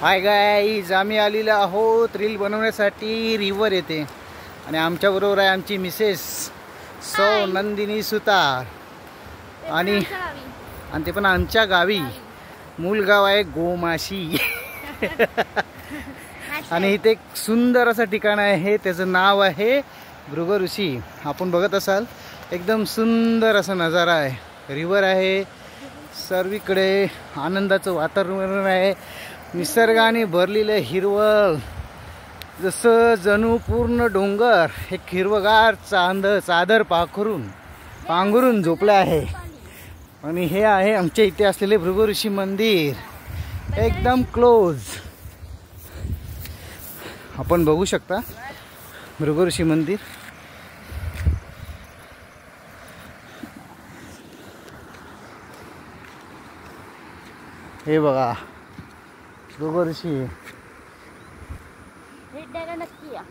Hi guys, आम्ही आलेलो आहोत रील बनवण्यासाठी रिव्हर येते आणि आमच्याबरोबर आहे आमची मिसेस सौ नंदिनी सुतार आणि ते पण आमच्या गावी. मूल गाव आहे गोमाशी आणि इथे एक सुंदर असं ठिकाण आहे, त्याचं नाव आहे भृगु ऋषी. आपण बघत असाल एकदम सुंदर असा नजारा आहे, रिव्हर आहे, सर्वीकडे आनंदाचं वातावरण आहे, निसर्गाने भरलेलं हिरवळ, जसं जणू पूर्ण डोंगर एक हिरवगार चादर पांघरून झोपलं आहे. आणि हे आहे आमच्या इथे असलेले भृगु ऋषी मंदिर, एकदम क्लोज. आपण बघू शकता भृगु ऋषी मंदिर. हे बघा भृगु ऋषी. भेट द्यायला नक्की या.